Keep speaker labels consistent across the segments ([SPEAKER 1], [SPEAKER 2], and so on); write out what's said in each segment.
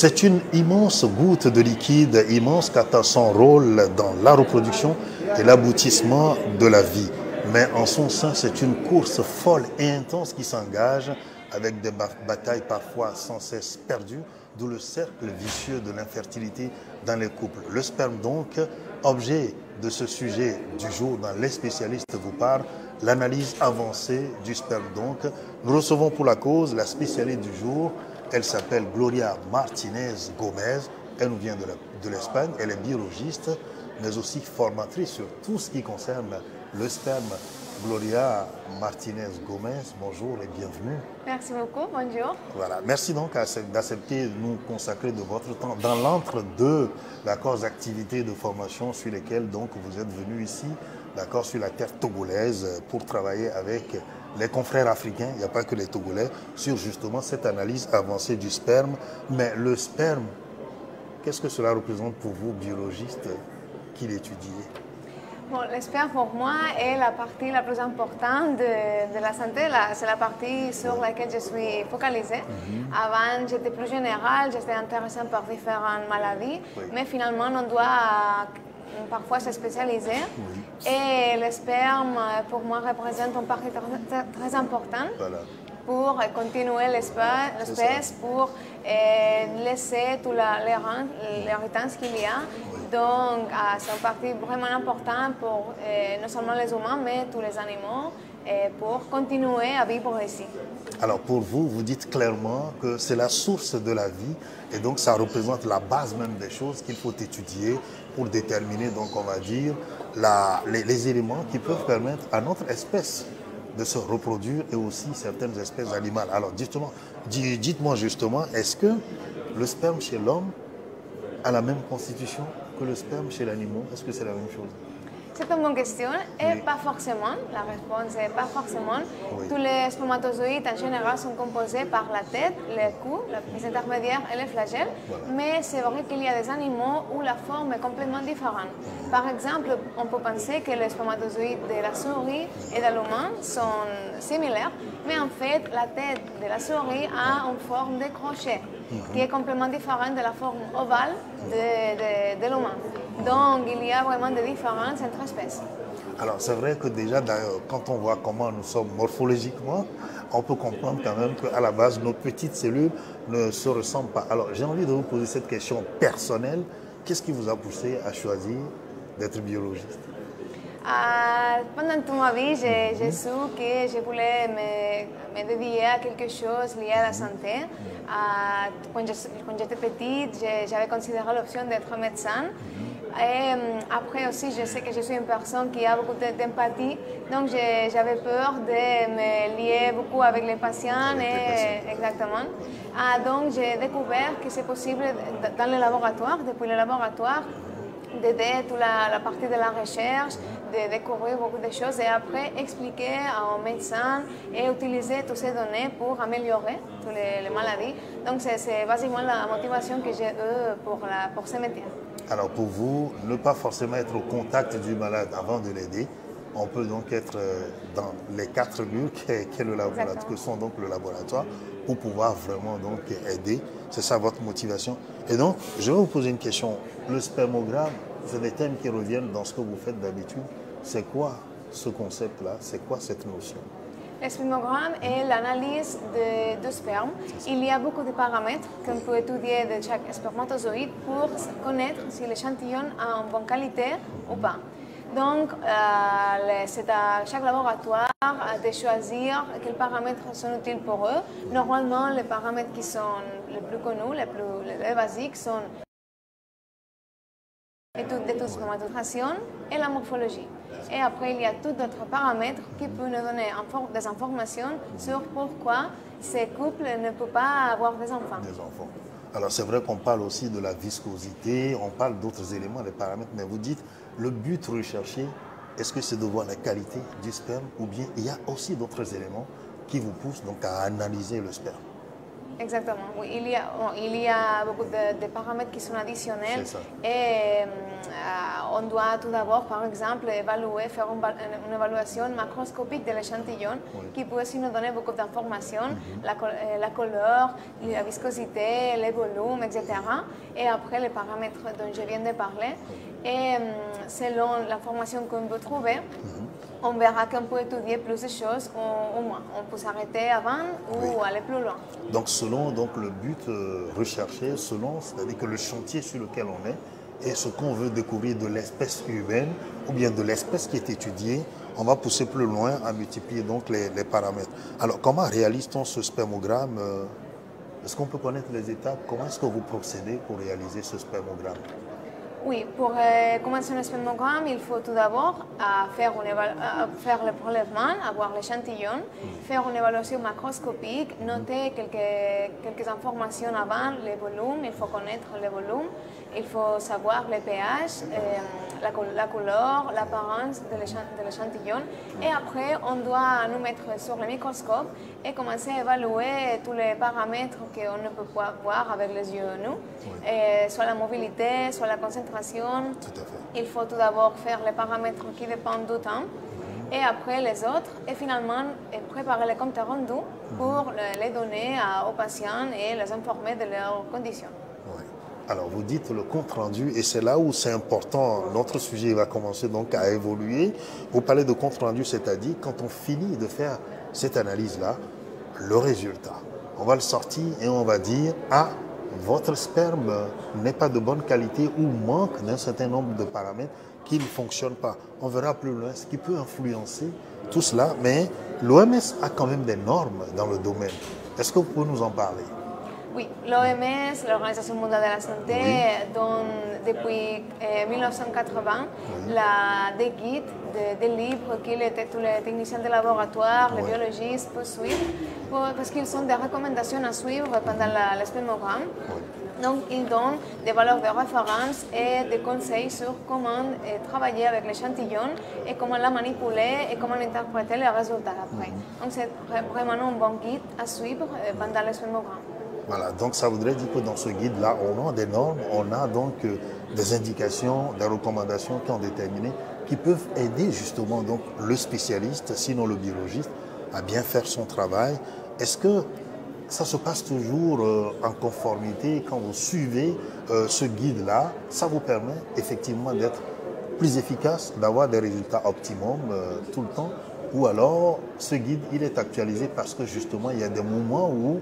[SPEAKER 1] C'est une immense goutte de liquide, immense, qui a son rôle dans la reproduction et l'aboutissement de la vie. Mais en son sein, c'est une course folle et intense qui s'engage avec des batailles parfois sans cesse perdues, d'où le cercle vicieux de l'infertilité dans les couples. Le sperme donc, objet de ce sujet du jour dans Les spécialistes vous parlent, l'analyse avancée du sperme donc. Nous recevons pour la cause la spécialiste du jour, elle s'appelle Gloria Martinez Gomez, elle nous vient de l'Espagne, elle est biologiste, mais aussi formatrice sur tout ce qui concerne le sperme. Gloria Martinez Gomez, bonjour et bienvenue.
[SPEAKER 2] Merci beaucoup, bonjour.
[SPEAKER 1] Voilà, merci donc d'accepter de nous consacrer de votre temps dans l'entre-deux, d'accord, activités de formation sur lesquelles donc vous êtes venu ici, d'accord, sur la terre togolaise pour travailler avec les confrères africains, il n'y a pas que les Togolais, sur justement cette analyse avancée du sperme. Mais le sperme, qu'est-ce que cela représente pour vous, biologistes, qui l'étudiez?
[SPEAKER 2] Bon, le sperme pour moi est la partie la plus importante de la santé. C'est la partie sur laquelle je suis focalisée. Avant, j'étais plus générale, j'étais intéressée par différentes maladies, mais finalement, on doit parfois se spécialiser. Et le sperme, pour moi, représente une partie très importante.
[SPEAKER 1] Voilà.
[SPEAKER 2] Pour continuer l'espèce, pour laisser tout l'héritage qu'il y a. Donc, c'est une partie vraiment importante pour non seulement les humains, mais tous les animaux, pour continuer à vivre ici.
[SPEAKER 1] Alors, pour vous, vous dites clairement que c'est la source de la vie, et donc ça représente la base même des choses qu'il faut étudier pour déterminer, donc on va dire, les éléments qui peuvent permettre à notre espèce de se reproduire et aussi certaines espèces animales. Alors dites-moi justement, est-ce que le sperme chez l'homme a la même constitution que le sperme chez l'animal? Est-ce que c'est la même chose?
[SPEAKER 2] C'est une bonne question et pas forcément. La réponse est pas forcément.
[SPEAKER 1] Oui.
[SPEAKER 2] Tous les spermatozoïdes en général sont composés par la tête, le cou, les intermédiaires et les flagelles.
[SPEAKER 1] Voilà.
[SPEAKER 2] Mais c'est vrai qu'il y a des animaux où la forme est complètement différente. Par exemple, on peut penser que les spermatozoïdes de la souris et de l'humain sont similaires, mais en fait, la tête de la souris a une forme de crochet qui est complètement différente de la forme ovale de l'humain. Donc, il y a vraiment des différences entre espèces.
[SPEAKER 1] Alors, c'est vrai que déjà, d'ailleurs, quand on voit comment nous sommes morphologiquement, on peut comprendre quand même qu'à la base, nos petites cellules ne se ressemblent pas. Alors, j'ai envie de vous poser cette question personnelle. Qu'est-ce qui vous a poussé à choisir d'être biologiste?
[SPEAKER 2] Pendant toute ma vie, j'ai su que je voulais me dédier à quelque chose lié à la santé. Quand j'étais petite, j'avais considéré l'option d'être médecin. Et après aussi, je sais que je suis une personne qui a beaucoup d'empathie, donc j'avais peur de me lier beaucoup avec les patients. Exactement. Donc j'ai découvert que c'est possible dans le laboratoire, depuis le laboratoire, d'aider toute la partie de la recherche, de découvrir beaucoup de choses et après expliquer aux médecins et utiliser toutes ces données pour améliorer toutes les maladies. Donc c'est basiquement la motivation que j'ai eue pour ce métier.
[SPEAKER 1] Alors pour vous, ne pas forcément être au contact du malade avant de l'aider, on peut donc être dans les quatre murs que sont donc le laboratoire pour pouvoir vraiment donc aider. C'est ça votre motivation. Et donc, je vais vous poser une question. Le spermogramme, c'est des thèmes qui reviennent dans ce que vous faites d'habitude. C'est quoi ce concept-là? C'est quoi cette notion?
[SPEAKER 2] Le spermogramme est l'analyse de sperme. Il y a beaucoup de paramètres qu'on peut étudier de chaque spermatozoïde pour connaître si l'échantillon a une bonne qualité ou pas. Donc, c'est à chaque laboratoire de choisir quels paramètres sont utiles pour eux. Normalement, les paramètres qui sont les plus connus, les basiques, sont l'étude de spermatogénération et la morphologie. Et après, il y a tous d'autres paramètres qui peuvent nous donner des informations sur pourquoi ces couples ne peuvent pas avoir des enfants.
[SPEAKER 1] Des enfants. Alors, c'est vrai qu'on parle aussi de la viscosité, on parle d'autres éléments, des paramètres, mais vous dites, le but recherché, est-ce que c'est de voir la qualité du sperme ou bien il y a aussi d'autres éléments qui vous poussent donc à analyser le sperme?
[SPEAKER 2] Exactement, oui. Il y a beaucoup de paramètres qui sont additionnels. Et on doit tout d'abord, par exemple, faire une évaluation macroscopique de l'échantillon qui peut aussi nous donner beaucoup d'informations, la couleur, la viscosité, les volumes, etc. Et après, les paramètres dont je viens de parler. Et selon l'information qu'on peut trouver, on verra qu'on peut étudier plus de choses ou moins. On peut s'arrêter avant ou aller plus loin.
[SPEAKER 1] Donc selon le but recherché, c'est-à-dire que le chantier sur lequel on est et ce qu'on veut découvrir de l'espèce humaine ou bien de l'espèce qui est étudiée, on va pousser plus loin à multiplier donc les paramètres. Alors comment réalise-t-on ce spermogramme? Est-ce qu'on peut connaître les étapes? Comment est-ce que vous procédez pour réaliser ce spermogramme?
[SPEAKER 2] Oui, pour commencer un spermogramme, il faut tout d'abord faire le prélèvement, avoir l'échantillon, faire une évaluation macroscopique, noter quelques informations avant, les volumes, il faut connaître les volumes, il faut savoir les pH, la couleur, l'apparence de l'échantillon. Et après, on doit nous mettre sur le microscope et commencer à évaluer tous les paramètres qu'on ne peut pas voir avec les yeux, soit la mobilité, soit la concentration.
[SPEAKER 1] Tout à fait.
[SPEAKER 2] Il faut tout d'abord faire les paramètres qui dépendent du temps et après les autres et finalement préparer les comptes rendus pour les donner aux patients et les informer de leurs conditions.
[SPEAKER 1] Oui. Alors vous dites le compte rendu et c'est là où c'est important, notre sujet va commencer donc à évoluer. Vous parlez de compte rendu, c'est-à-dire quand on finit de faire cette analyse-là, le résultat, on va le sortir et on va dire votre sperme n'est pas de bonne qualité ou manque d'un certain nombre de paramètres qui ne fonctionnent pas. On verra plus loin ce qui peut influencer tout cela, mais l'OMS a quand même des normes dans le domaine. Est-ce que vous pouvez nous en parler?
[SPEAKER 2] Oui, l'OMS, l'Organisation mondiale de la santé, donne depuis 1980 des guides, des livres que tous les techniciens de laboratoire, les biologistes peuvent suivre, parce qu'ils sont des recommandations à suivre pendant le spermogramme. Donc, ils donnent des valeurs de référence et des conseils sur comment travailler avec l'échantillon et comment la manipuler et comment interpréter les résultats après. Donc, c'est vraiment un bon guide à suivre pendant le spermogramme.
[SPEAKER 1] Voilà, donc ça voudrait dire que dans ce guide-là, on a des normes, on a donc des indications, des recommandations qui ont déterminé, qui peuvent aider justement donc le spécialiste, sinon le biologiste, à bien faire son travail. Est-ce que ça se passe toujours en conformité quand vous suivez ce guide-là? Ça vous permet effectivement d'être plus efficace, d'avoir des résultats optimums tout le temps? Ou alors ce guide, il est actualisé parce que justement il y a des moments où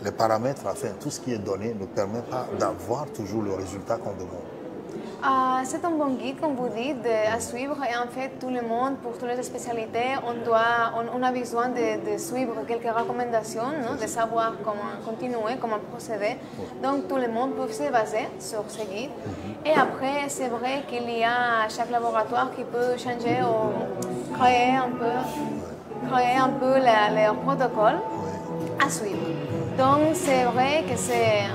[SPEAKER 1] les paramètres, enfin tout ce qui est donné ne permet pas d'avoir toujours le résultat qu'on demande?
[SPEAKER 2] C'est un bon guide, comme vous dites, à suivre. Et en fait, tout le monde, pour toutes les spécialités, on a besoin de suivre quelques recommandations, de savoir comment continuer, comment procéder. Donc, tout le monde peut se baser sur ce guide. Et après, c'est vrai qu'il y a chaque laboratoire qui peut changer ou créer un peu leur protocole à suivre. Donc, c'est vrai que c'est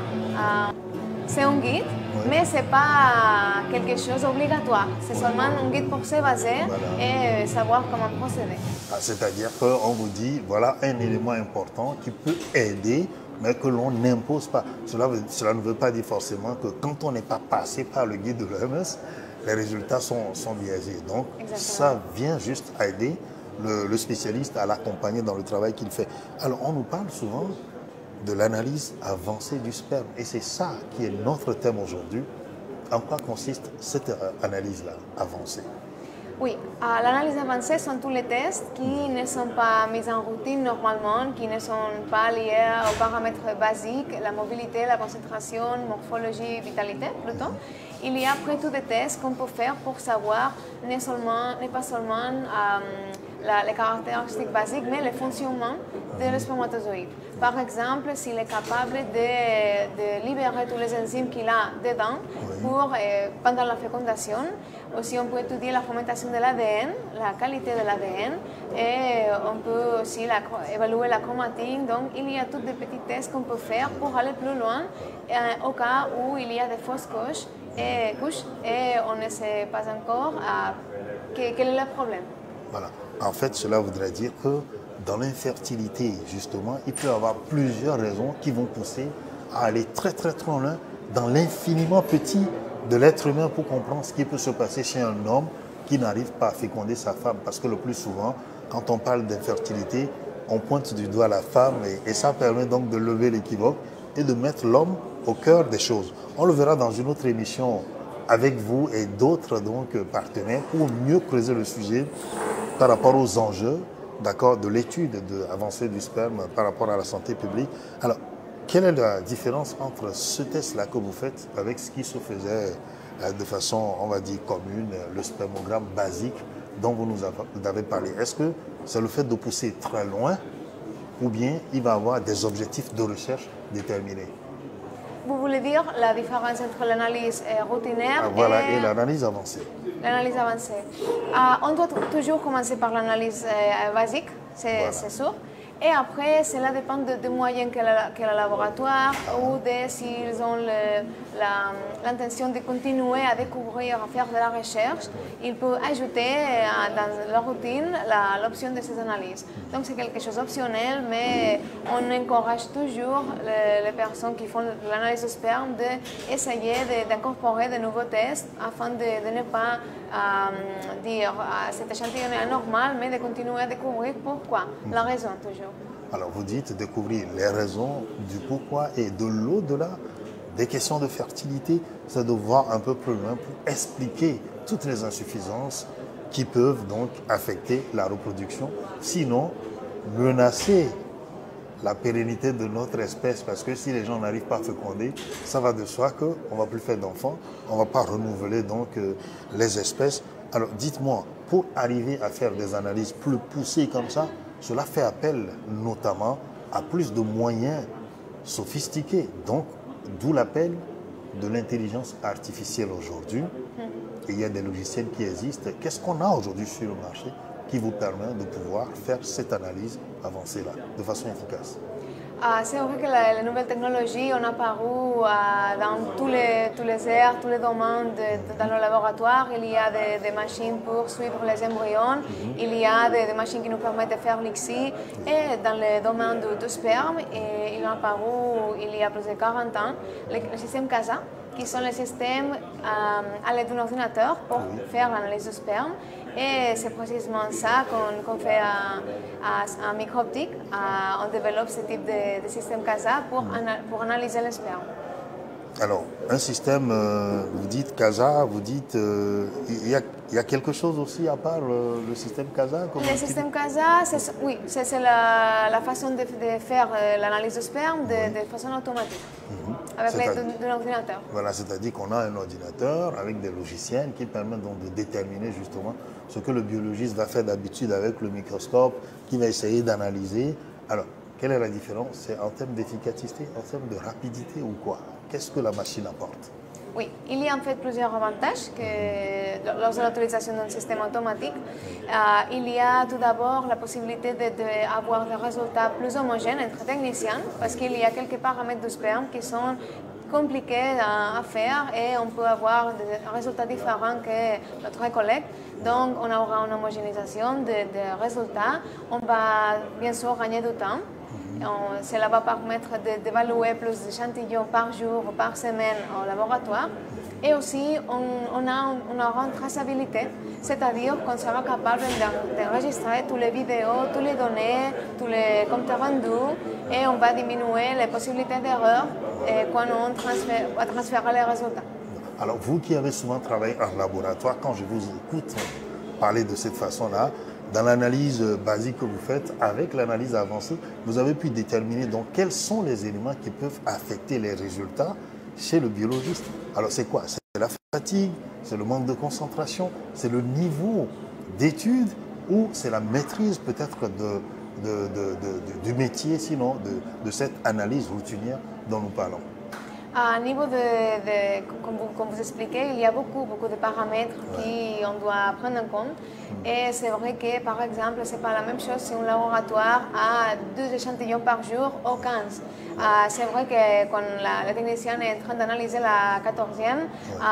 [SPEAKER 2] un guide, mais ce n'est pas quelque chose d'obligatoire. C'est seulement un guide pour se baser et savoir comment procéder.
[SPEAKER 1] C'est-à-dire qu'on vous dit, voilà un élément important qui peut aider, mais que l'on n'impose pas. Cela ne veut pas dire forcément que quand on n'est pas passé par le guide de l'OMS, les résultats sont biaisés. Donc, ça vient juste aider le spécialiste à l'accompagner dans le travail qu'il fait. Alors, on nous parle souvent de l'analyse avancée du sperme. Et c'est ça qui est notre thème aujourd'hui. En quoi consiste cette analyse-là avancée?
[SPEAKER 2] Oui, l'analyse avancée sont tous les tests qui ne sont pas mis en routine normalement, qui ne sont pas liés aux paramètres basiques, la mobilité, la concentration, morphologie, vitalité plutôt. Il y a après tout des tests qu'on peut faire pour savoir ne pas seulement les caractéristiques basiques, mais le fonctionnement des spermatozoïdes. Par exemple, s'il est capable de libérer tous les enzymes qu'il a dedans pendant la fécondation. Aussi, on peut étudier la fermentation de l'ADN, la qualité de l'ADN, et on peut aussi évaluer la chromatine. Donc, il y a tous des petits tests qu'on peut faire pour aller plus loin au cas où il y a des fausses couches et on ne sait pas encore quel est le problème.
[SPEAKER 1] Voilà. En fait, cela voudrait dire que dans l'infertilité, justement, il peut y avoir plusieurs raisons qui vont pousser à aller très très très loin dans l'infiniment petit de l'être humain pour comprendre ce qui peut se passer chez un homme qui n'arrive pas à féconder sa femme. Parce que le plus souvent, quand on parle d'infertilité, on pointe du doigt la femme et ça permet donc de lever l'équivoque et de mettre l'homme au cœur des choses. On le verra dans une autre émission avec vous et d'autres donc partenaires pour mieux creuser le sujet par rapport aux enjeux, d'accord, de l'étude de l'avancée du sperme par rapport à la santé publique. Alors, quelle est la différence entre ce test-là que vous faites avec ce qui se faisait de façon, on va dire, commune, le spermogramme basique dont vous nous avez parlé? Est-ce que c'est le fait de pousser très loin ou bien il va avoir des objectifs de recherche déterminés?
[SPEAKER 2] Vous voulez dire la différence entre l'analyse routinaire
[SPEAKER 1] et l'analyse avancée?
[SPEAKER 2] L'analyse avancée. On doit toujours commencer par l'analyse basique, c'est sûr. Et après, cela dépend des moyens qu'a le laboratoire ou de s'ils ont l'intention de continuer à découvrir, à faire de la recherche. Ils peuvent ajouter dans leur routine l'option de ces analyses. Donc c'est quelque chose d'optionnel, mais on encourage toujours les personnes qui font l'analyse de sperme d'essayer d'incorporer de nouveaux tests afin de ne pas dire cet échantillon est anormal, mais de continuer à découvrir pourquoi, la raison toujours.
[SPEAKER 1] Alors vous dites découvrir les raisons du pourquoi et de l'au-delà des questions de fertilité, c'est de voir un peu plus loin pour expliquer toutes les insuffisances qui peuvent donc affecter la reproduction, sinon menacer la pérennité de notre espèce, parce que si les gens n'arrivent pas à féconder, ça va de soi qu'on ne va plus faire d'enfants, on ne va pas renouveler donc les espèces. Alors dites-moi, pour arriver à faire des analyses plus poussées comme ça, cela fait appel notamment à plus de moyens sophistiqués, donc d'où l'appel de l'intelligence artificielle aujourd'hui. Et il y a des logiciels qui existent. Qu'est-ce qu'on a aujourd'hui sur le marché qui vous permet de pouvoir faire cette analyse avancée-là de façon efficace?
[SPEAKER 2] C'est vrai que les nouvelles technologies ont apparu dans tous les aires, tous les domaines dans le laboratoire. Il y a des machines pour suivre les embryons, il y a des machines qui nous permettent de faire l'ICSI. Et dans le domaine du sperme, il a apparu il y a plus de 40 ans le système CASA, qui sont les systèmes à l'aide d'un ordinateur pour faire l'analyse du sperme. Et c'est précisément ça qu'on fait à Microptique. On développe ce type de système CASA pour analyser le sperme.
[SPEAKER 1] Alors, un système, vous dites CASA, vous dites, il y a quelque chose aussi à part le système CASA?
[SPEAKER 2] Le système CASA, c'est la façon de faire l'analyse du sperme de façon automatique, avec l'aide d'un ordinateur.
[SPEAKER 1] Voilà, c'est-à-dire qu'on a un ordinateur avec des logiciels qui permettent donc de déterminer justement ce que le biologiste va faire d'habitude avec le microscope, qui va essayer d'analyser. Alors, quelle est la différence? C'est en termes d'efficacité, en termes de rapidité ou quoi? Qu'est-ce que la machine apporte?
[SPEAKER 2] Oui, il y a en fait plusieurs avantages lors de l'utilisation d'un système automatique. Il y a tout d'abord la possibilité d'avoir des résultats plus homogènes entre techniciens, parce qu'il y a quelques paramètres du sperme qui sont compliqués à faire et on peut avoir des résultats différents que notre collègue. Donc on aura une homogénéisation des résultats. On va bien sûr gagner du temps. Cela va permettre d'évaluer plus d'échantillons par jour ou par semaine au laboratoire. Et aussi, on aura une traçabilité, c'est-à-dire qu'on sera capable d'enregistrer toutes les vidéos, toutes les données, tous les comptes rendus, et on va diminuer les possibilités d'erreur quand on transférera les résultats.
[SPEAKER 1] Alors, vous qui avez souvent travaillé en laboratoire, quand je vous écoute parler de cette façon-là, dans l'analyse basique que vous faites, avec l'analyse avancée, vous avez pu déterminer donc quels sont les éléments qui peuvent affecter les résultats chez le biologiste. Alors c'est quoi? C'est la fatigue, c'est le manque de concentration, c'est le niveau d'étude ou c'est la maîtrise peut-être du métier, sinon de cette analyse routinière dont nous parlons?
[SPEAKER 2] À niveau comme vous expliquez, il y a beaucoup de paramètres qu'on doit prendre en compte. Et c'est vrai que, par exemple, ce n'est pas la même chose si un laboratoire a 2 échantillons par jour ou 15. C'est vrai que quand le technicien est en train d'analyser la 14e,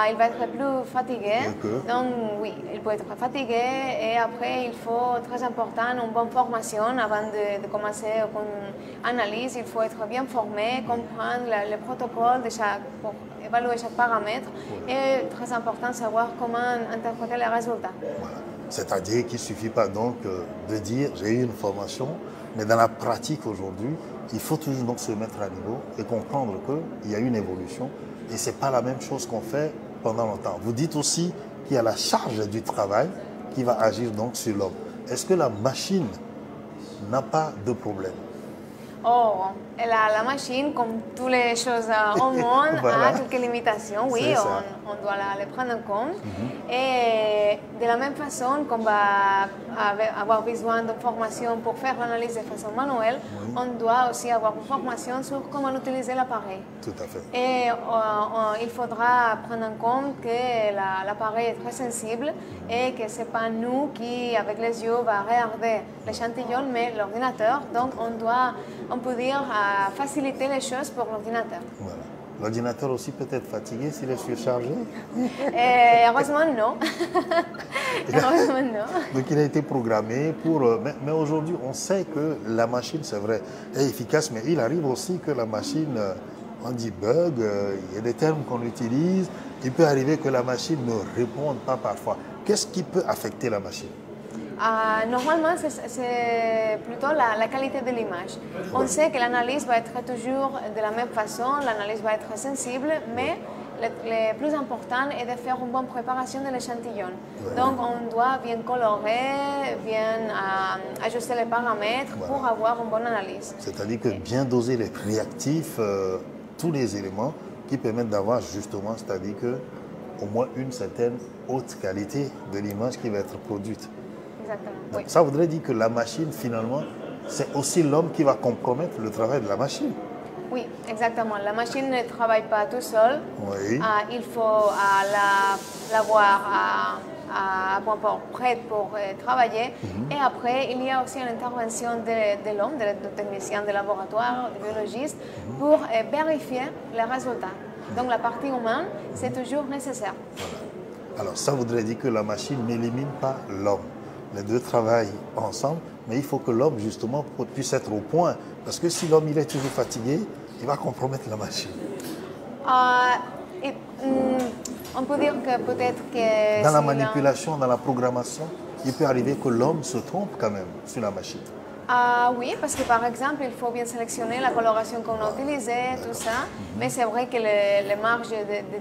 [SPEAKER 2] il va être plus fatigué. Donc oui, il peut être fatigué et après il faut, très important, une bonne formation avant de commencer une analyse. Il faut être bien formé, comprendre le protocole pour évaluer chaque paramètre et très important savoir comment interpréter les résultats.
[SPEAKER 1] Voilà. C'est-à-dire qu'il ne suffit pas donc de dire j'ai eu une formation, mais dans la pratique aujourd'hui, il faut toujours donc se mettre à niveau et comprendre qu'il y a une évolution et ce n'est pas la même chose qu'on fait pendant longtemps. Vous dites aussi qu'il y a la charge du travail qui va agir donc sur l'homme. Est-ce que la machine n'a pas de problème?
[SPEAKER 2] Oh, la machine, comme toutes les choses au monde,
[SPEAKER 1] voilà.
[SPEAKER 2] a quelques limitations. Oui, on doit les prendre en compte. Et de la même façon qu'on va avoir besoin de formation pour faire l'analyse de façon manuelle, on doit aussi avoir une formation sur comment utiliser l'appareil.
[SPEAKER 1] Tout à fait.
[SPEAKER 2] Et il faudra prendre en compte que l'appareil est très sensible et que ce n'est pas nous qui, avec les yeux, va regarder l'échantillon, mais l'ordinateur. Donc, on peut dire, faciliter les choses pour l'ordinateur.
[SPEAKER 1] Voilà. L'ordinateur aussi peut être fatigué s'il est surchargé?
[SPEAKER 2] Heureusement, non. Heureusement, non.
[SPEAKER 1] Donc, il a été programmé pour... Mais aujourd'hui, on sait que la machine, c'est vrai, est efficace, mais il arrive aussi que la machine, on dit bug, il y a des termes qu'on utilise. Il peut arriver que la machine ne réponde pas parfois. Qu'est-ce qui peut affecter la machine?
[SPEAKER 2] Normalement, c'est plutôt la qualité de l'image. On sait que l'analyse va être toujours de la même façon, l'analyse va être sensible, mais le plus important est de faire une bonne préparation de l'échantillon. Donc, on doit bien colorer, bien ajuster les paramètres pour avoir une bonne analyse.
[SPEAKER 1] C'est-à-dire que bien doser les réactifs, tous les éléments qui permettent d'avoir justement, c'est-à-dire que au moins une certaine haute qualité de l'image qui va être produite.
[SPEAKER 2] Exactement.
[SPEAKER 1] Donc, ça voudrait dire que la machine, finalement, c'est aussi l'homme qui va compromettre le travail de la machine.
[SPEAKER 2] Oui, exactement. La machine ne travaille pas tout seul.
[SPEAKER 1] Oui.
[SPEAKER 2] Il faut l'avoir à point prête pour travailler. Et après, il y a aussi une intervention de l'homme, de technicien de laboratoire, de biologiste, pour vérifier les résultats. Donc la partie humaine, c'est toujours nécessaire.
[SPEAKER 1] Voilà. Alors ça voudrait dire que la machine n'élimine pas l'homme. Les deux travaillent ensemble, mais il faut que l'homme, justement, puisse être au point. Parce que si l'homme il est toujours fatigué, il va compromettre la machine.
[SPEAKER 2] On peut dire que peut-être que...
[SPEAKER 1] Dans la manipulation, dans la programmation, il peut arriver que l'homme se trompe quand même sur la machine.
[SPEAKER 2] Oui, parce que par exemple, il faut bien sélectionner la coloration qu'on a utilisée, tout ça. Mais c'est vrai que les marges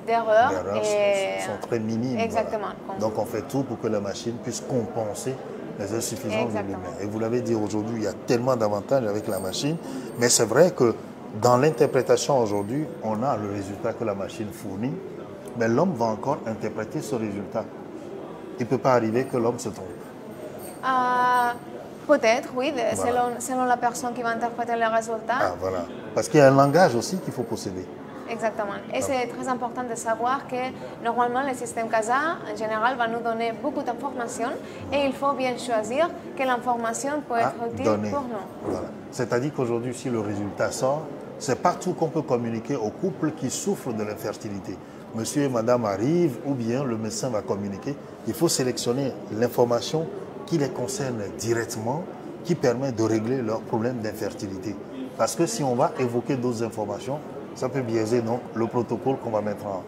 [SPEAKER 2] d'erreur
[SPEAKER 1] sont très minimes.
[SPEAKER 2] Exactement.
[SPEAKER 1] Voilà. Donc on fait tout pour que la machine puisse compenser les insuffisances de l'humain. Et vous l'avez dit aujourd'hui, il y a tellement d'avantages avec la machine. Mais c'est vrai que dans l'interprétation aujourd'hui, on a le résultat que la machine fournit. Mais l'homme va encore interpréter ce résultat. Il ne peut pas arriver que l'homme se trompe.
[SPEAKER 2] Peut-être, oui, selon la personne qui va interpréter le résultat.
[SPEAKER 1] Ah, voilà. Parce qu'il y a un langage aussi qu'il faut posséder.
[SPEAKER 2] Exactement. Et c'est très important de savoir que normalement le système CASA, en général, va nous donner beaucoup d'informations et il faut bien choisir quelle information peut être utile pour nous.
[SPEAKER 1] Voilà. C'est-à-dire qu'aujourd'hui, si le résultat sort, ce n'est pas tout qu'on peut communiquer aux couples qui souffrent de l'infertilité. Monsieur et madame arrivent ou bien le médecin va communiquer. Il faut sélectionner l'information qui les concerne directement, qui permet de régler leurs problèmes d'infertilité. Parce que si on va évoquer d'autres informations, ça peut biaiser donc le protocole qu'on va mettre en.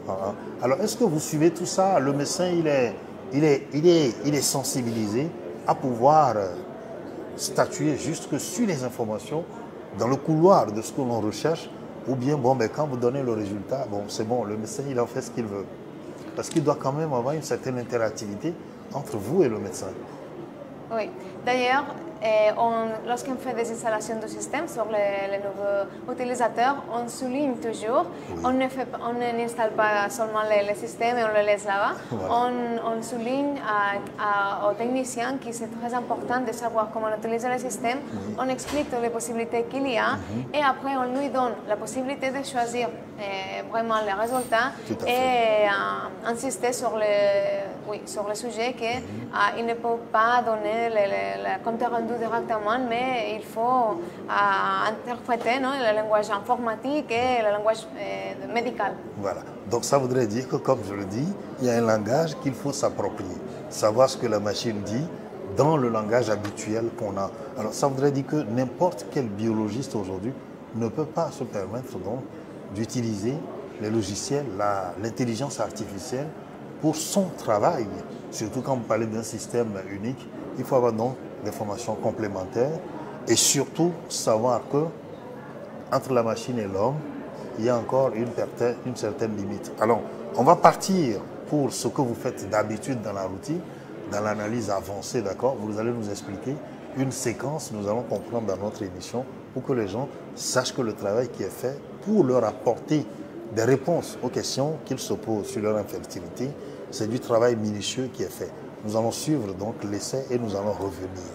[SPEAKER 1] Alors, est-ce que vous suivez tout ça? Le médecin, il est sensibilisé à pouvoir statuer juste sur les informations dans le couloir de ce que l'on recherche, ou bien, bon, ben, quand vous donnez le résultat, bon, c'est bon, le médecin, il en fait ce qu'il veut. Parce qu'il doit quand même avoir une certaine interactivité entre vous et le médecin.
[SPEAKER 2] Oui. D'ailleurs, lorsqu'on fait des installations de système sur les nouveaux utilisateurs, on souligne toujours, on n'installe pas seulement les systèmes et on les laisse là-bas, on souligne aux techniciens que c'est très important de savoir comment utiliser le système, on explique toutes les possibilités qu'il y a et après on lui donne la possibilité de choisir vraiment les résultats et insister sur le sujet qu'il ne peut pas donner le compte rendu entendu directement, mais il faut interpréter non, le langage informatique et le langage médical.
[SPEAKER 1] Voilà. Donc ça voudrait dire que, comme je le dis, il y a un langage qu'il faut s'approprier. Savoir ce que la machine dit dans le langage habituel qu'on a. Alors ça voudrait dire que n'importe quel biologiste aujourd'hui ne peut pas se permettre donc d'utiliser les logiciels, l'intelligence artificielle pour son travail. Surtout quand vous parlez d'un système unique, il faut avoir donc des formations complémentaires et surtout savoir que entre la machine et l'homme, il y a encore une certaine limite. Alors, on va partir pour ce que vous faites d'habitude dans la routine, dans l'analyse avancée, d'accord? Vous allez nous expliquer une séquence, nous allons comprendre dans notre émission pour que les gens sachent que le travail qui est fait pour leur apporter des réponses aux questions qu'ils se posent sur leur infertilité, c'est du travail minutieux qui est fait. Nous allons suivre donc l'essai et nous allons revenir.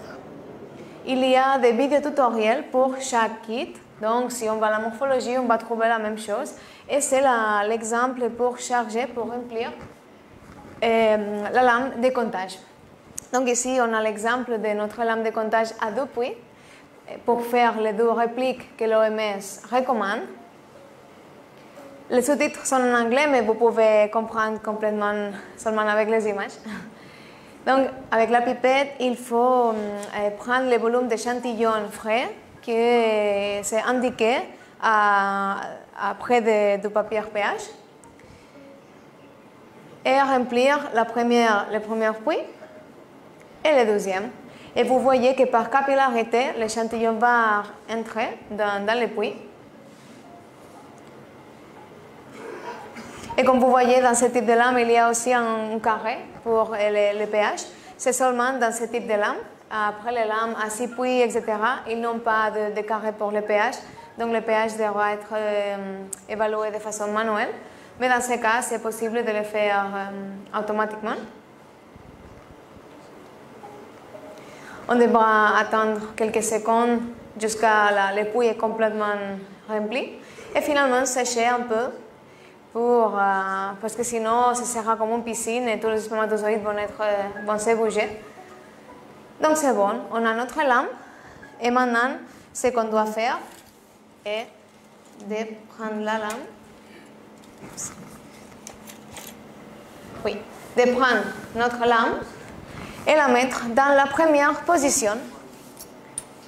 [SPEAKER 2] Il y a des vidéos tutoriels pour chaque kit. Donc, si on va à la morphologie, on va trouver la même chose. Et c'est l'exemple pour charger, pour remplir la lame de comptage. Donc ici, on a l'exemple de notre lame de comptage à 2 puits pour faire les 2 répliques que l'OMS recommande. Les sous-titres sont en anglais, mais vous pouvez comprendre complètement seulement avec les images. Donc, avec la pipette, il faut prendre le volume d'échantillons frais qui c'est indiqué près du papier pH et remplir le premier puits et le deuxième. Et vous voyez que par capillarité, l'échantillon va entrer dans le puits. Et comme vous voyez, dans ce type de lame, il y a aussi un carré pour le pH. C'est seulement dans ce type de lame. Après les lames à 6 puits, etc., ils n'ont pas de carré pour le pH. Donc le pH devra être évalué de façon manuelle. Mais dans ce cas, c'est possible de le faire automatiquement. On devra attendre quelques secondes jusqu'à le puits est complètement rempli. Et finalement, sécher un peu. Parce que sinon, ce sera comme une piscine et tous les spermatozoïdes vont se bouger. Donc c'est bon, on a notre lame. Et maintenant, ce qu'on doit faire est de prendre la lame. Oui, de prendre notre lame et la mettre dans la première position.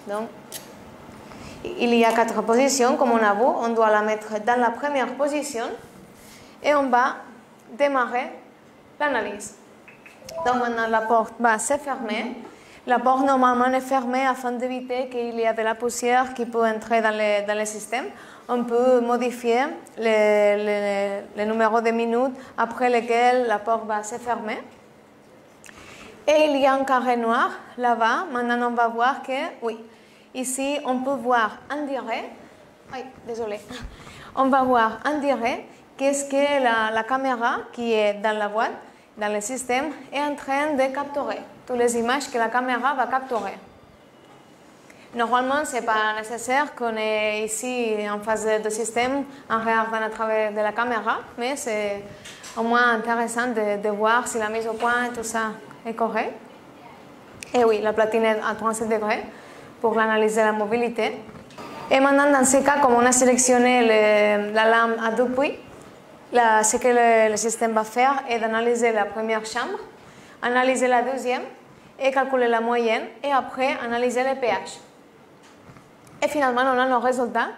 [SPEAKER 2] Donc, il y a 4 positions, comme on a vu. On doit la mettre dans la première position. Et on va démarrer l'analyse. Donc maintenant, la porte va se fermer. La porte normalement est fermée afin d'éviter qu'il y ait de la poussière qui peut entrer dans le système. On peut modifier le numéro de minutes après lequel la porte va se fermer. Et il y a un carré noir là-bas. Maintenant, on va voir que, oui, ici, on peut voir en direct. Désolé. On va voir en direct qu'est-ce que la caméra qui est dans la boîte, dans le système, est en train de capturer. Toutes les images que la caméra va capturer. Normalement, ce n'est pas nécessaire qu'on est ici en face du système en regardant à travers de la caméra, mais c'est au moins intéressant de voir si la mise au point et tout ça est correct. Et oui, la platine est à 37 degrés pour l'analyse de la mobilité. Et maintenant, dans ce cas, comme on a sélectionné la lame à 2 puits, ce que le système va faire est d'analyser la première chambre, analyser la deuxième et calculer la moyenne et après analyser le pH. Et finalement, on a nos résultats.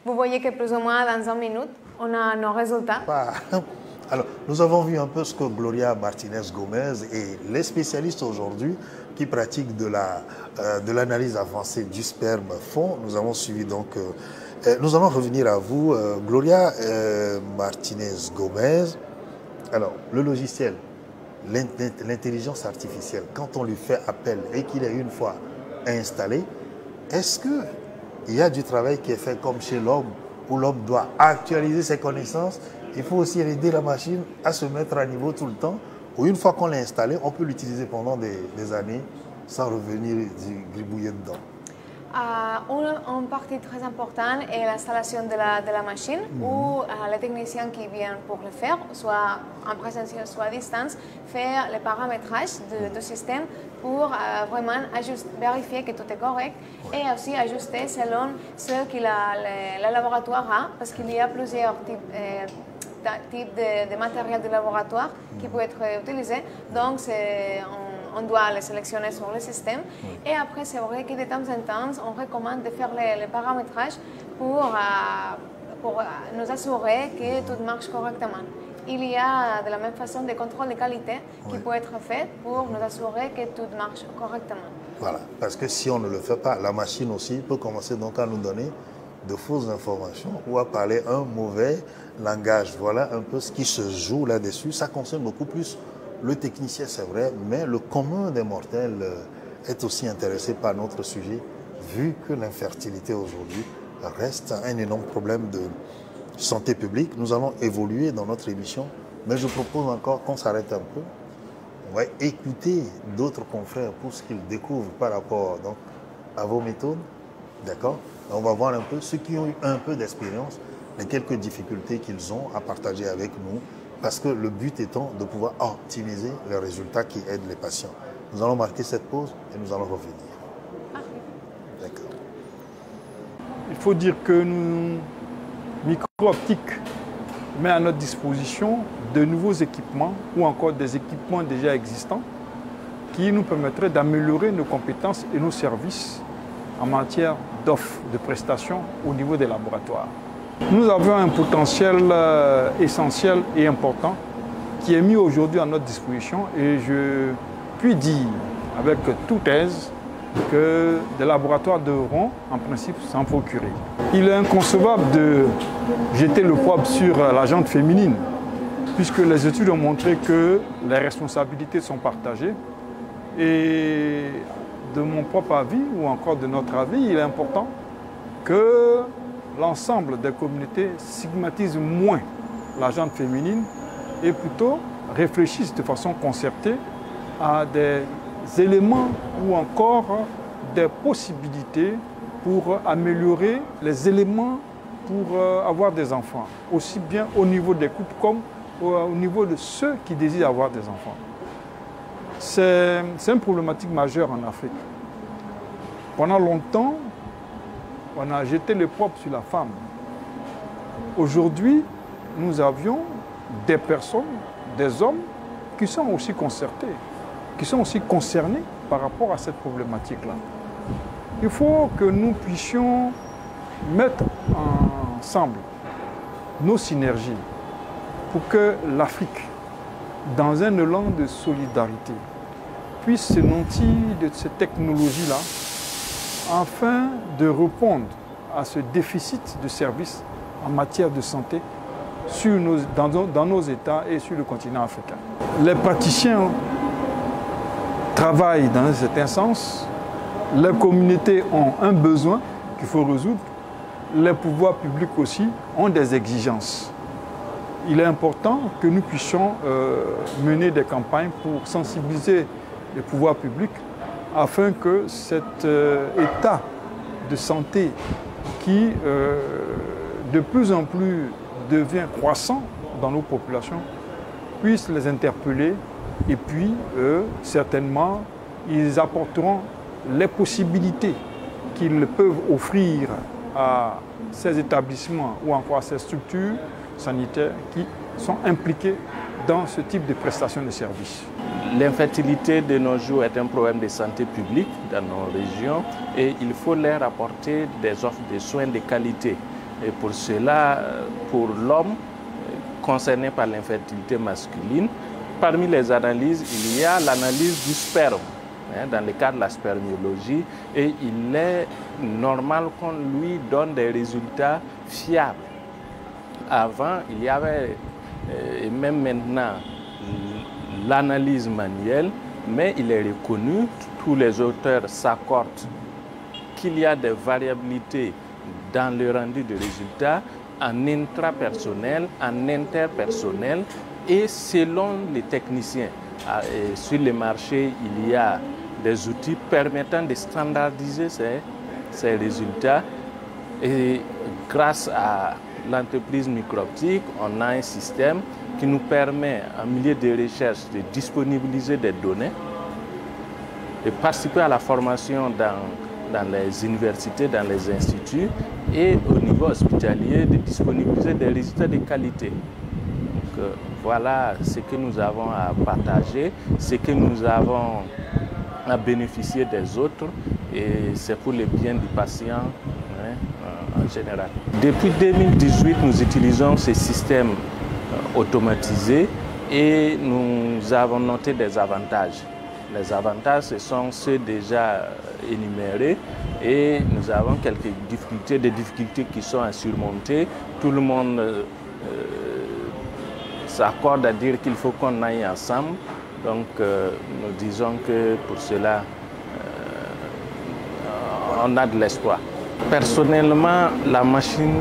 [SPEAKER 2] Vous voyez que plus ou moins dans 1 minute, on a nos résultats.
[SPEAKER 1] Alors, nous avons vu un peu ce que Gloria Martinez-Gomez et les spécialistes aujourd'hui qui pratiquent de l'analyse avancée du sperme font. Nous avons suivi donc... nous allons revenir à vous, Gloria Martinez-Gomez. Alors, le logiciel, l'intelligence artificielle, quand on lui fait appel et qu'il est une fois installé, est-ce qu'il y a du travail qui est fait comme chez l'homme, où l'homme doit actualiser ses connaissances? Il faut aussi aider la machine à se mettre à niveau tout le temps, ou une fois qu'on l'a installé, on peut l'utiliser pendant des années sans revenir gribouiller dedans.
[SPEAKER 2] Une partie très importante est l'installation de la machine où les techniciens qui viennent pour le faire, soit en présentiel, soit à distance, faire le paramétrage du système pour vraiment vérifier que tout est correct et aussi ajuster selon ce que le laboratoire a, parce qu'il y a plusieurs types de matériel de laboratoire qui peut être utilisé. Donc, on doit les sélectionner sur le système. Et après, c'est vrai que de temps en temps, on recommande de faire les paramétrages pour nous assurer que tout marche correctement. Il y a de la même façon des contrôles de qualité qui peuvent être faits pour nous assurer que tout marche correctement.
[SPEAKER 1] Voilà, parce que si on ne le fait pas, la machine aussi peut commencer donc à nous donner de fausses informations ou à parler un mauvais langage. Voilà un peu ce qui se joue là-dessus. Ça concerne beaucoup plus le technicien, c'est vrai, mais le commun des mortels est aussi intéressé par notre sujet, vu que l'infertilité aujourd'hui reste un énorme problème de santé publique. Nous allons évoluer dans notre émission, mais je propose encore qu'on s'arrête un peu. On va écouter d'autres confrères pour ce qu'ils découvrent par rapport donc, à vos méthodes. D'accord? On va voir un peu ceux qui ont eu un peu d'expérience, les quelques difficultés qu'ils ont à partager avec nous, parce que le but étant de pouvoir optimiser les résultats qui aident les patients. Nous allons marquer cette pause et nous allons revenir. D'accord.
[SPEAKER 3] Il faut dire que Micro-Optique met à notre disposition de nouveaux équipements ou encore des équipements déjà existants qui nous permettraient d'améliorer nos compétences et nos services en matière d'offres de prestations au niveau des laboratoires. Nous avons un potentiel essentiel et important qui est mis aujourd'hui à notre disposition et je puis dire avec toute aise que des laboratoires devront en principe s'en procurer. Il est inconcevable de jeter le poids sur la gente féminine puisque les études ont montré que les responsabilités sont partagées et de mon propre avis ou encore de notre avis, il est important que l'ensemble des communautés stigmatisent moins la gente féminine et plutôt réfléchissent de façon concertée à des éléments ou encore des possibilités pour améliorer les éléments pour avoir des enfants, aussi bien au niveau des couples comme au niveau de ceux qui désirent avoir des enfants. C'est une problématique majeure en Afrique. Pendant longtemps, on a jeté le propre sur la femme. Aujourd'hui, nous avions des personnes, des hommes qui sont aussi concertés, qui sont aussi concernés par rapport à cette problématique-là. Il faut que nous puissions mettre ensemble nos synergies pour que l'Afrique, dans un élan de solidarité, puisse se nantir de cette technologie-là afin de répondre à ce déficit de services en matière de santé dans nos États et sur le continent africain. Les praticiens travaillent dans un certain sens, les communautés ont un besoin qu'il faut résoudre, les pouvoirs publics aussi ont des exigences. Il est important que nous puissions mener des campagnes pour sensibiliser les pouvoirs publics afin que cet état de santé qui de plus en plus devient croissant dans nos populations puisse les interpeller et puis certainement ils apporteront les possibilités qu'ils peuvent offrir à ces établissements ou encore à ces structures sanitaires qui sont impliqués dans ce type de prestations de services.
[SPEAKER 4] L'infertilité de nos jours est un problème de santé publique dans nos régions et il faut leur apporter des offres de soins de qualité. Et pour cela, pour l'homme concerné par l'infertilité masculine, parmi les analyses, il y a l'analyse du sperme, dans le cadre de la spermiologie, et il est normal qu'on lui donne des résultats fiables. Avant, il y avait, et même maintenant, l'analyse manuelle, mais il est reconnu, tous les auteurs s'accordent qu'il y a des variabilités dans le rendu de résultats en intrapersonnel, en interpersonnel et selon les techniciens. Sur le marché, il y a des outils permettant de standardiser ces ces résultats. Et grâce à l'entreprise Microptique, on a un système qui nous permet, en milieu de recherche, de disponibiliser des données, de participer à la formation dans les universités, dans les instituts, et au niveau hospitalier, de disponibiliser des résultats de qualité. Donc, voilà ce que nous avons à partager, ce que nous avons à bénéficier des autres, et c'est pour le bien du patient en général. Depuis 2018, nous utilisons ce système automatisé et nous avons noté des avantages. Les avantages, ce sont ceux déjà énumérés, et nous avons quelques difficultés, des difficultés qui sont à surmonter. Tout le monde s'accorde à dire qu'il faut qu'on aille ensemble. Donc nous disons que pour cela, on a de l'espoir. Personnellement, la machine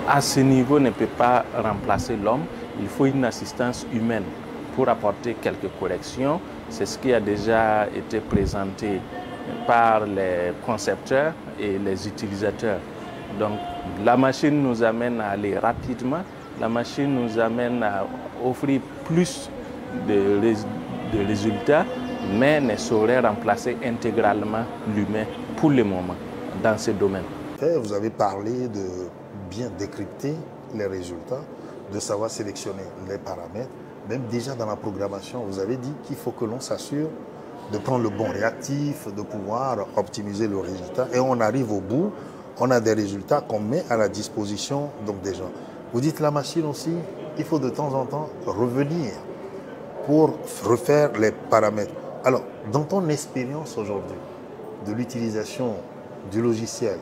[SPEAKER 4] à ce niveau ne peut pas remplacer l'homme. Il faut une assistance humaine pour apporter quelques corrections. C'est ce qui a déjà été présenté par les concepteurs et les utilisateurs. Donc la machine nous amène à aller rapidement, la machine nous amène à offrir plus de résultats, mais ne saurait remplacer intégralement l'humain pour le moment dans ce domaine.
[SPEAKER 1] Vous avez parlé de bien décrypter les résultats, de savoir sélectionner les paramètres. Même déjà dans la programmation, vous avez dit qu'il faut que l'on s'assure de prendre le bon réactif, de pouvoir optimiser le résultat. Et on arrive au bout, on a des résultats qu'on met à la disposition donc, des gens. Vous dites la machine aussi, il faut de temps en temps revenir pour refaire les paramètres. Alors, dans ton expérience aujourd'hui de l'utilisation du logiciel,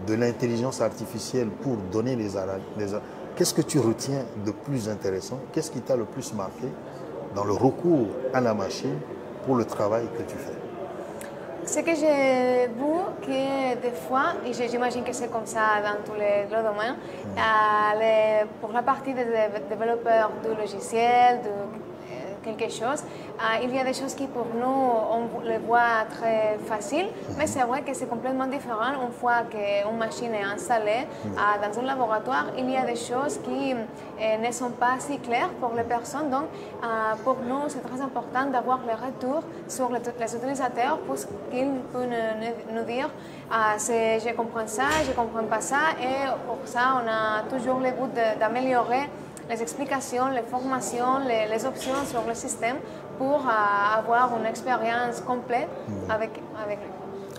[SPEAKER 1] de l'intelligence artificielle pour donner les analyses, qu'est-ce que tu retiens de plus intéressant? Qu'est-ce qui t'a le plus marqué dans le recours à la machine pour le travail que tu fais?
[SPEAKER 2] Ce que j'ai vu, que des fois, et j'imagine que c'est comme ça dans tous les domaines, pour la partie des développeurs du logiciel, de quelque chose, il y a des choses qui pour nous, on les voit très faciles, mais c'est vrai que c'est complètement différent une fois qu'une machine est installée dans un laboratoire. Il y a des choses qui ne sont pas si claires pour les personnes, donc pour nous c'est très important d'avoir les retours sur les utilisateurs pour qu'ils puissent nous dire je comprends ça, je ne comprends pas ça, et pour ça on a toujours le but d'améliorer les explications, les formations, les options sur le système pour avoir une expérience complète avec lui.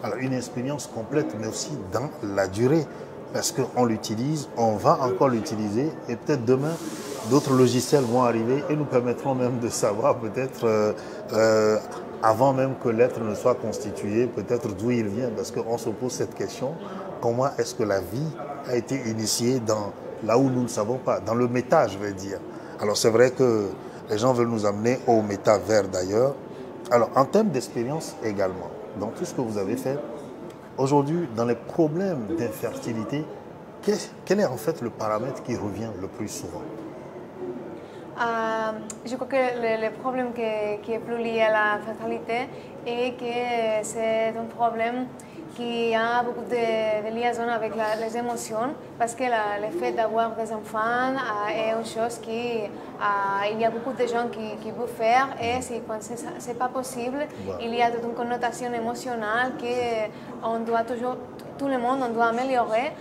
[SPEAKER 1] Alors une expérience complète, mais aussi dans la durée, parce qu'on l'utilise, on va encore l'utiliser, et peut-être demain, d'autres logiciels vont arriver et nous permettront même de savoir peut-être, avant même que l'être ne soit constitué, peut-être d'où il vient, parce qu'on se pose cette question, comment est-ce que la vie a été initiée dans là où nous ne savons pas, dans le méta, je vais dire. Alors c'est vrai que les gens veulent nous amener au métavers d'ailleurs. Alors en termes d'expérience également, dans tout ce que vous avez fait, aujourd'hui, dans les problèmes d'infertilité, quel est en fait le paramètre qui revient le plus souvent?
[SPEAKER 2] Je crois que le problème qui est plus lié à la fertilité est que c'est un problème qui a beaucoup de liaison avec les émotions, parce que le fait d'avoir des enfants est une chose il y a beaucoup de gens qui veulent faire, et quand ce n'est pas possible, il y a toute une connotation émotionnelle qu'on doit toujours, tout le monde, on doit améliorer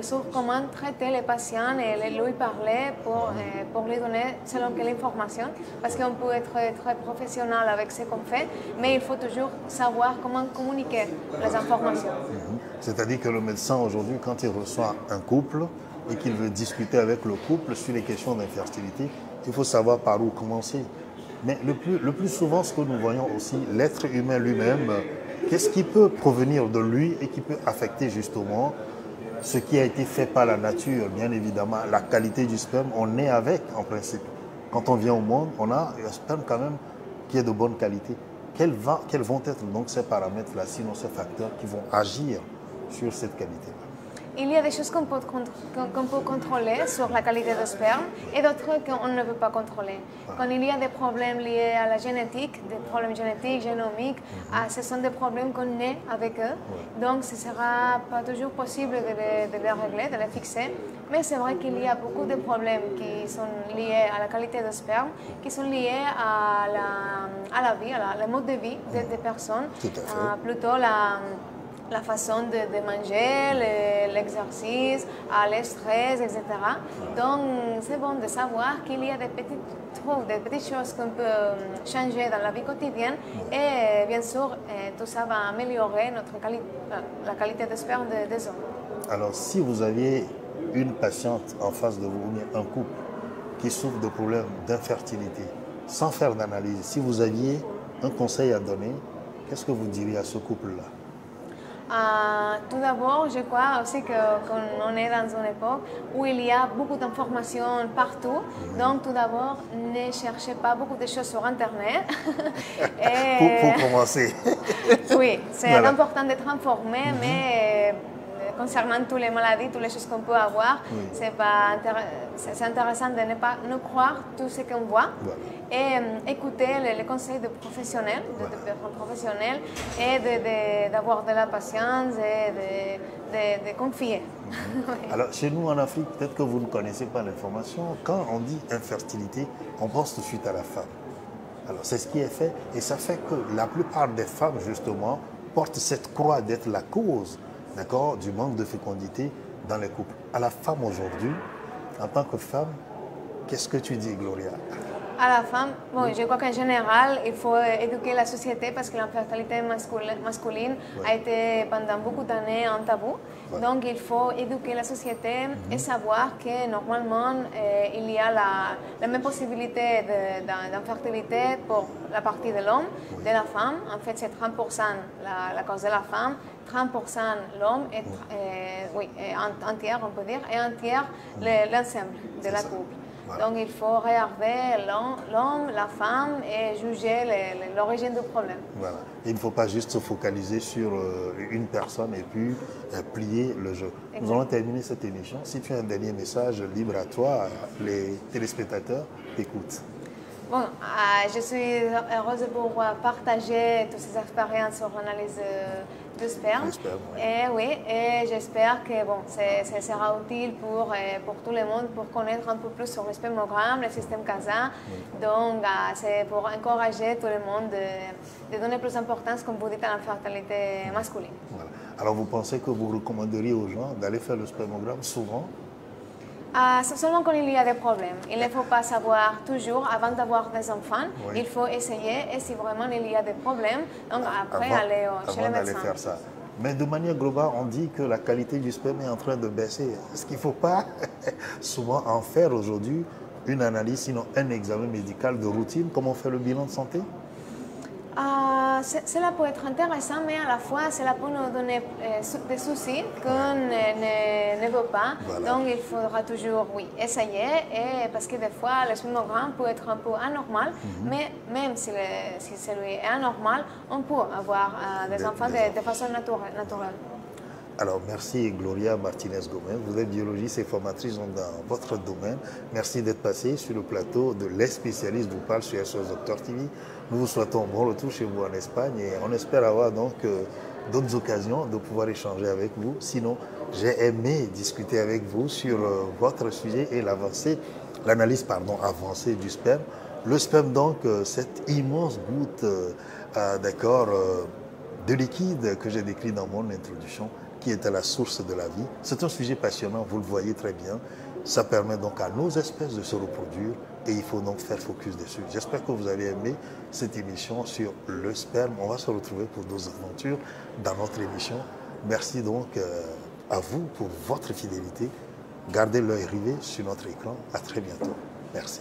[SPEAKER 2] sur comment traiter les patients et lui parler pour lui donner selon quelle information, parce qu'on peut être très professionnel avec ce qu'on fait, mais il faut toujours savoir comment communiquer les informations.
[SPEAKER 1] C'est-à-dire que le médecin aujourd'hui, quand il reçoit un couple et qu'il veut discuter avec le couple sur les questions d'infertilité, il faut savoir par où commencer. Mais le plus souvent, ce que nous voyons aussi, l'être humain lui-même, qu'est-ce qui peut provenir de lui et qui peut affecter justement ce qui a été fait par la nature, bien évidemment, la qualité du sperme, on est avec en principe. Quand on vient au monde, on a un sperme quand même qui est de bonne qualité. Quels vont être donc ces paramètres-là, sinon ces facteurs qui vont agir sur cette qualité-là?
[SPEAKER 2] il y a des choses qu'on peut contrôler sur la qualité de sperme et d'autres qu'on ne peut pas contrôler. Quand il y a des problèmes liés à la génétique, des problèmes génétiques, génomiques, ce sont des problèmes qu'on naît avec eux. Donc ce ne sera pas toujours possible de les régler, de les fixer. Mais c'est vrai qu'il y a beaucoup de problèmes qui sont liés à la qualité de sperme, qui sont liés à la vie, le mode de vie des personnes.
[SPEAKER 1] Tout à fait.
[SPEAKER 2] Plutôt la façon de manger, l'exercice, le stress, etc. Donc, c'est bon de savoir qu'il y a des petites choses qu'on peut changer dans la vie quotidienne et bien sûr, tout ça va améliorer la qualité de sperme des hommes.
[SPEAKER 1] Alors, si vous aviez une patiente en face de vous, ou bien un couple qui souffre de problèmes d'infertilité, sans faire d'analyse, si vous aviez un conseil à donner, qu'est-ce que vous diriez à ce couple-là?
[SPEAKER 2] Tout d'abord, je crois aussi qu'on est dans une époque où il y a beaucoup d'informations partout. Donc, tout d'abord, ne cherchez pas beaucoup de choses sur Internet.
[SPEAKER 1] Pour commencer.
[SPEAKER 2] Oui, c'est important d'être informé, mais concernant toutes les maladies, toutes les choses qu'on peut avoir, c'est intéressant de ne pas croire tout ce qu'on voit et écouter les conseils de professionnels, de professionnels et d'avoir de la patience et de confier.
[SPEAKER 1] Alors, chez nous en Afrique, peut-être que vous ne connaissez pas l'information, quand on dit infertilité, on pense tout de suite à la femme. Alors, c'est ce qui est fait et ça fait que la plupart des femmes, justement, portent cette croix d'être la cause, d'accord, du manque de fécondité dans les couples. À la femme aujourd'hui, en tant que femme, qu'est-ce que tu dis, Gloria?
[SPEAKER 2] À la femme, bon, je crois qu'en général, il faut éduquer la société parce que l'infertilité masculine a été pendant beaucoup d'années un tabou. Donc, il faut éduquer la société et savoir que normalement, il y a la même possibilité d'infertilité pour la partie de l'homme, de la femme. En fait, c'est 30% la cause de la femme, 30% l'homme et un tiers, on peut dire, et un tiers l'ensemble de la couple. Donc, il faut regarder l'homme, la femme et juger l'origine du problème.
[SPEAKER 1] Voilà. Il ne faut pas juste se focaliser sur une personne et puis plier le jeu. Exactement. Nous allons terminer cette émission. Si tu as un dernier message libre à toi, les téléspectateurs t'écoutent.
[SPEAKER 2] Bon, je suis heureuse pour partager toutes ces expériences sur l'analyse du sperme. Et j'espère que ça sera utile pour tout le monde pour connaître un peu plus sur le spermogramme, le système CASA. Donc, c'est pour encourager tout le monde de donner plus d'importance, comme vous dites, à l'infertilité masculine.
[SPEAKER 1] Voilà. Alors, vous pensez que vous recommanderiez aux gens d'aller faire le spermogramme souvent?
[SPEAKER 2] Seulement quand il y a des problèmes. Il ne faut pas savoir toujours, avant d'avoir des enfants, il faut essayer et si vraiment il y a des problèmes, donc après aller chez le médecin.
[SPEAKER 1] Faire ça. Mais de manière globale, on dit que la qualité du sperme est en train de baisser. Est-ce qu'il ne faut pas souvent en faire aujourd'hui une analyse, sinon un examen médical de routine, comme on fait le bilan de santé?
[SPEAKER 2] Cela peut être intéressant, mais à la fois, cela peut nous donner des soucis qu'on ne veut pas. Voilà. Donc, il faudra toujours, essayer, parce que des fois, le spermogramme peut être un peu anormal, mais même si celui est anormal, on peut avoir des enfants de façon naturelle.
[SPEAKER 1] Alors, merci Gloria Martinez-Gomez. Vous êtes biologiste et formatrice dans votre domaine. Merci d'être passée sur le plateau de Les Spécialistes vous parle sur SOS Doctor TV. Nous vous souhaitons un bon retour chez vous en Espagne et on espère avoir donc d'autres occasions de pouvoir échanger avec vous. Sinon, j'ai aimé discuter avec vous sur votre sujet et l'analyse avancée du sperme. Le sperme, donc, cette immense goutte de liquide que j'ai décrit dans mon introduction, qui est à la source de la vie. C'est un sujet passionnant, vous le voyez très bien. Ça permet donc à nos espèces de se reproduire et il faut donc faire focus dessus. J'espère que vous avez aimé cette émission sur le sperme. On va se retrouver pour d'autres aventures dans notre émission. Merci donc à vous pour votre fidélité. Gardez l'œil rivé sur notre écran. À très bientôt. Merci.